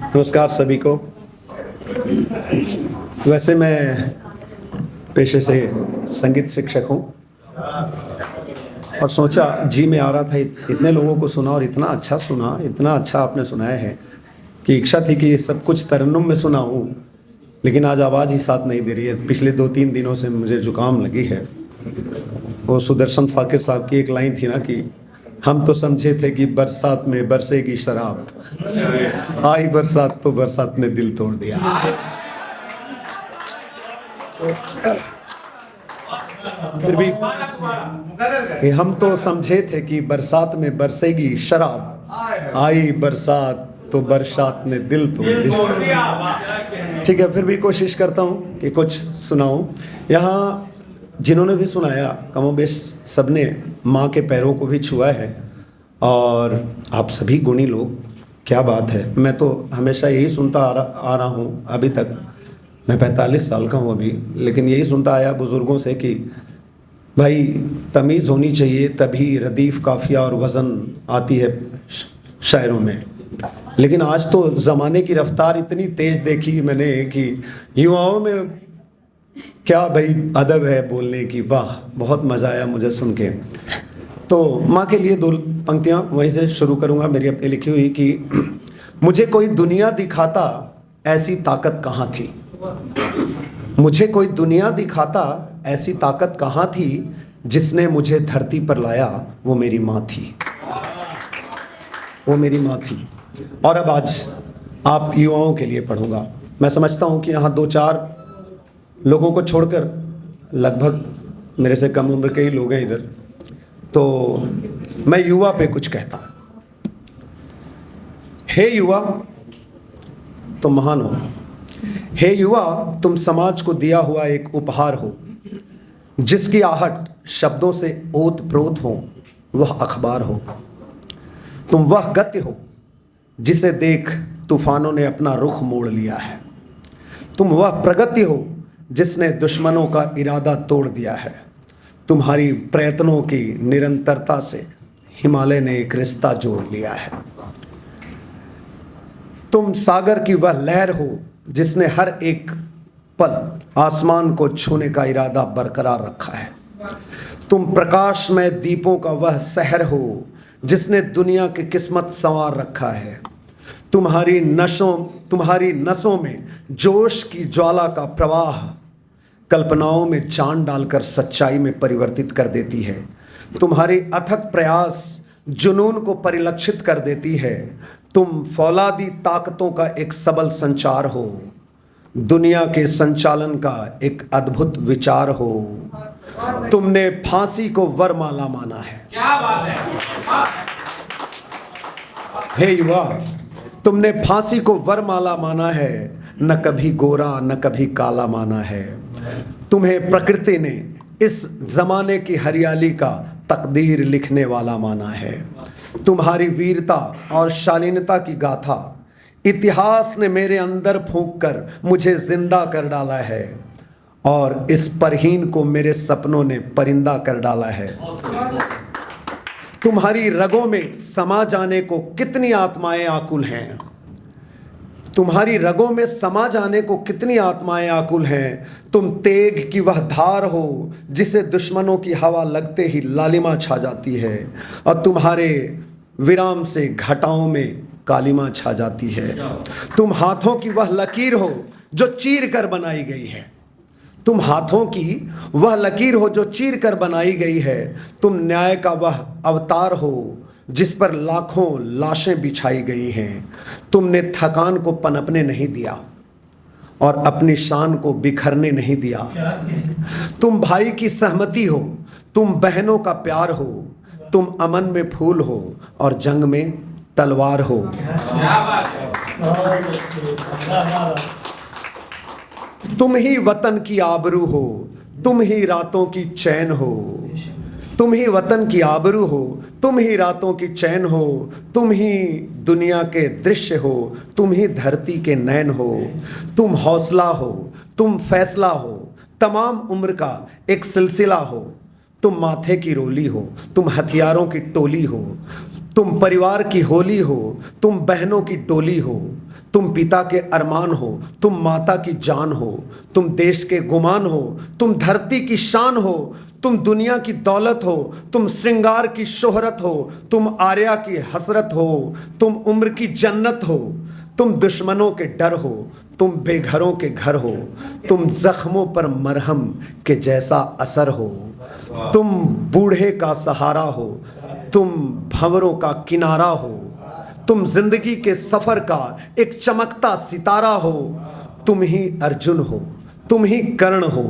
नमस्कार सभी को। वैसे मैं पेशे से संगीत शिक्षक हूँ और सोचा जी में आ रहा था, इतने लोगों को सुना और इतना अच्छा सुना, इतना अच्छा आपने सुनाया है कि इच्छा थी कि सब कुछ तरन्नुम में सुनाऊँ, लेकिन आज आवाज़ ही साथ नहीं दे रही है। पिछले 2-3 दिनों से मुझे जुकाम लगी है। वो सुदर्शन फाकिर साहब की एक लाइन थी ना कि हम तो समझे थे कि बरसात में बरसेगी शराब, आई बरसात तो बरसात ने दिल तोड़ दिया। फिर भी कि हम तो समझे थे कि बरसात में बरसेगी शराब, आई बरसात तो बरसात ने दिल तोड़ दिया। ठीक है, फिर भी कोशिश करता हूँ कि कुछ सुनाऊं। यहाँ जिन्होंने भी सुनाया कमोबेश सबने माँ के पैरों को भी छुआ है और आप सभी गुणी लोग, क्या बात है। मैं तो हमेशा यही सुनता आ रहा हूँ अभी तक। मैं 45 साल का हूँ अभी, लेकिन यही सुनता आया बुज़ुर्गों से कि भाई तमीज़ होनी चाहिए, तभी रदीफ़ काफ़िया और वज़न आती है शायरों में। लेकिन आज तो ज़माने की रफ्तार इतनी तेज़ देखी मैंने कि युवाओं में क्या भाई अदब है बोलने की। वाह, बहुत मज़ा आया मुझे सुन के। तो माँ के लिए 2 पंक्तियाँ वहीं से शुरू करूँगा, मेरी अपनी लिखी हुई कि मुझे कोई दुनिया दिखाता ऐसी ताकत कहाँ थी, मुझे कोई दुनिया दिखाता ऐसी ताकत कहाँ थी, जिसने मुझे धरती पर लाया वो मेरी माँ थी, वो मेरी माँ थी। और अब आज आप युवाओं के लिए पढ़ूँगा। मैं समझता हूँ कि यहाँ 2-4 लोगों को छोड़कर लगभग मेरे से कम उम्र के ही लोग हैं इधर, तो मैं युवा पे कुछ कहता हूँ। हे युवा तुम महान हो, हे युवा तुम समाज को दिया हुआ एक उपहार हो, जिसकी आहट शब्दों से ओत प्रोत हो वह अखबार हो। तुम वह गति हो जिसे देख तूफानों ने अपना रुख मोड़ लिया है। तुम वह प्रगति हो जिसने दुश्मनों का इरादा तोड़ दिया है। तुम्हारी प्रयत्नों की निरंतरता से हिमालय ने एक रिश्ता जोड़ लिया है। तुम सागर की वह लहर हो जिसने हर एक पल आसमान को छूने का इरादा बरकरार रखा है। तुम प्रकाशमय दीपों का वह शहर हो जिसने दुनिया की किस्मत संवार रखा है। तुम्हारी नसों में जोश की ज्वाला का प्रवाह कल्पनाओं में जान डालकर सच्चाई में परिवर्तित कर देती है। तुम्हारी अथक प्रयास जुनून को परिलक्षित कर देती है। तुम फौलादी ताकतों का एक सबल संचार हो, दुनिया के संचालन का एक अद्भुत विचार हो। तुमने फांसी को वरमाला माना है। क्या बात है। हे युवा तुमने फांसी को वरमाला माना है, न कभी गोरा न कभी काला माना है। तुम्हें प्रकृति ने इस जमाने की हरियाली का तकदीर लिखने वाला माना है। तुम्हारी वीरता और शालीनता की गाथा इतिहास ने मेरे अंदर फूंक कर मुझे जिंदा कर डाला है, और इस परहीन को मेरे सपनों ने परिंदा कर डाला है। तुम्हारी रगों में समा जाने को कितनी आत्माएं आकुल हैं, तुम्हारी रगों में समा जाने को कितनी आत्माएं आकुल हैं। तुम तेग की वह धार हो जिसे दुश्मनों की हवा लगते ही लालिमा छा जाती है, और तुम्हारे विराम से घटाओं में कालिमा छा जाती है। तुम हाथों की वह लकीर हो जो चीर कर बनाई गई है, तुम हाथों की वह लकीर हो जो चीर कर बनाई गई है। तुम न्याय का वह अवतार हो जिस पर लाखों लाशें बिछाई गई हैं। तुमने थकान को पनपने नहीं दिया और अपनी शान को बिखरने नहीं दिया। तुम भाई की सहमति हो, तुम बहनों का प्यार हो, तुम अमन में फूल हो और जंग में तलवार हो। तुम ही वतन की आबरू हो, तुम ही रातों की चैन हो, तुम ही वतन की आबरू हो, तुम ही रातों की चैन हो। तुम ही दुनिया के दृश्य हो, तुम ही धरती के नैन हो। तुम हौसला हो, तुम फैसला हो, तमाम उम्र का एक सिलसिला हो। तुम माथे की रोली हो, तुम हथियारों की टोली हो। तुम परिवार की होली हो, तुम बहनों की डोली हो। तुम पिता के अरमान हो, तुम माता की जान हो, तुम देश के गुमान हो, तुम धरती की शान हो, तुम दुनिया की दौलत हो, तुम श्रृंगार की शोहरत हो, तुम आर्या की हसरत हो, तुम उम्र की जन्नत हो, तुम दुश्मनों के डर हो, तुम बेघरों के घर हो, तुम जख्मों पर मरहम के जैसा असर हो, तुम बूढ़े का सहारा हो, तुम भंवरों का किनारा हो, तुम जिंदगी के सफर का एक चमकता सितारा हो, तुम ही अर्जुन हो, तुम ही कर्ण हो,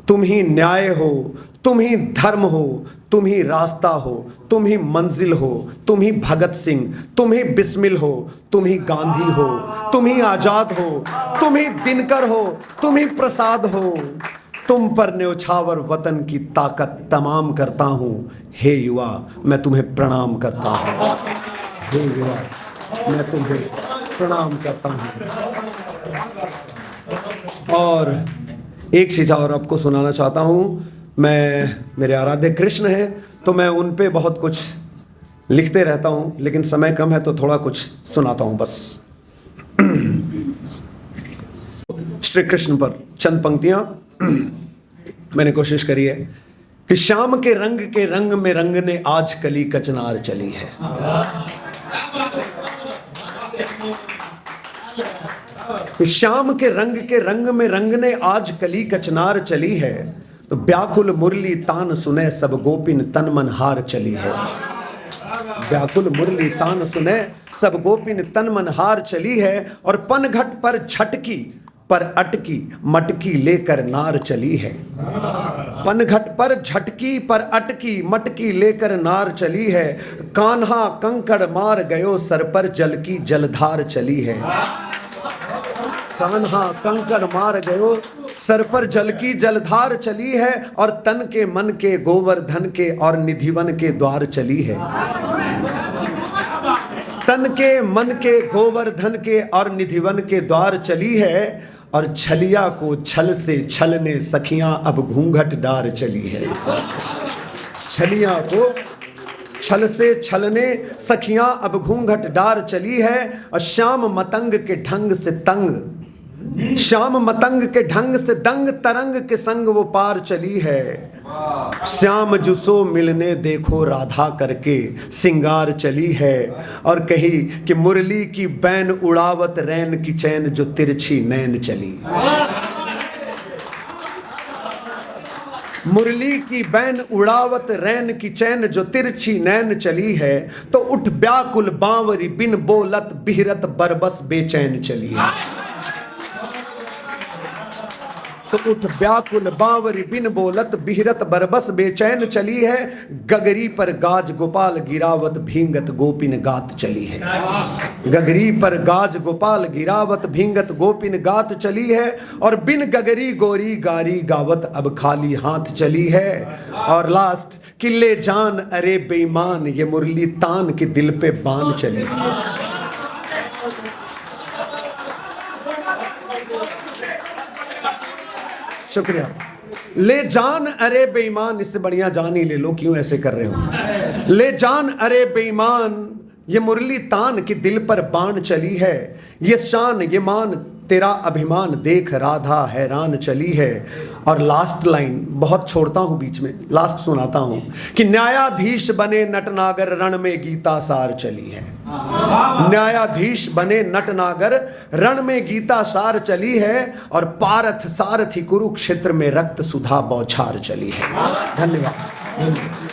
तुम ही न्याय हो, तुम ही धर्म हो, तुम ही रास्ता हो, तुम ही मंजिल हो, तुम ही भगत सिंह, तुम ही बिस्मिल हो, तुम ही गांधी हो, तुम ही आजाद हो, तुम ही दिनकर हो, तुम ही प्रसाद हो, तुम पर न्योछावर वतन की ताकत तमाम करता हूँ। हे युवा मैं तुम्हें प्रणाम करता हूँ, हे युवा मैं तुम्हें प्रणाम करता हूँ। और एक चीज़ और आपको सुनाना चाहता हूँ। मेरे आराध्य कृष्ण हैं तो मैं उन पे बहुत कुछ लिखते रहता हूँ, लेकिन समय कम है तो थोड़ा कुछ सुनाता हूँ बस। श्री कृष्ण पर चंद पंक्तियाँ मैंने कोशिश करी है कि श्याम के रंग में रंगने आज कली कचनार चली है। श्याम के रंग में रंगने आज कली कचनार चली है, तो व्याकुल मुरली तान सुने सब गोपिन तन मन हार चली है। व्याकुल मुरली तान सुने सब गोपिन तन मन हार चली है, और पनघट पर झटकी पर अटकी मटकी लेकर नार चली है। पनघट पर झटकी पर अटकी मटकी लेकर नार चली है, कान्हा कंकड़ मार गयो सर पर जल की जलधार चली है। कान्हा कंकड़ मार गयो सर पर जल की जलधार चली है, और तन के मन के गोवर्धन के और निधिवन के द्वार चली है। तन के मन के गोवर्धन के और निधिवन के द्वार चली है, और छलिया को छल से छलने सखियां अब घूंघट डार चली है। छलिया को छल से छलने सखियां अब घूंघट डार चली है, और श्याम मतंग के ढंग से तंग, श्याम मतंग के ढंग से दंग तरंग के संग वो पार चली है। श्याम जुसो मिलने देखो राधा करके सिंगार चली है, और कही कि मुरली की बैन उड़ावत रैन की चैन जो तिरछी नैन चली। मुरली की बैन उड़ावत रैन की चैन जो तिरछी नैन चली है, तो उठ व्याकुल बावरी बिन बोलत बिहरत बरबस बेचैन चली है। तो उठ व्याकुल बावरी बिन बोलत बिहरत बरबस बेचैन चली है, गगरी पर गाज गोपाल गिरावत भींगत गोपिन गात चली है। गगरी पर गाज गोपाल गिरावत भींगत गोपिन गात चली है, और बिन गगरी गोरी गारी गावत अब खाली हाथ चली है। और लास्ट, किले जान अरे बेईमान ये मुरली तान के दिल पे बान चली है। शुक्रिया। ले जान अरे बेईमान, इससे बढ़िया जान ही ले लो, क्यों ऐसे कर रहे हो। ले जान अरे बेईमान ये मुरली तान के दिल पर बाण चली है, ये शान ये मान तेरा अभिमान देख राधा हैरान चली है। और लास्ट लाइन बहुत छोड़ता हूं बीच में, लास्ट सुनाता हूं कि न्यायाधीश बने नटनागर रण में गीता सार चली है। न्यायाधीश बने नटनागर रण में गीता सार चली है, और पारथ सारथी कुरुक्षेत्र में रक्त सुधा बौछार चली है। धन्यवाद।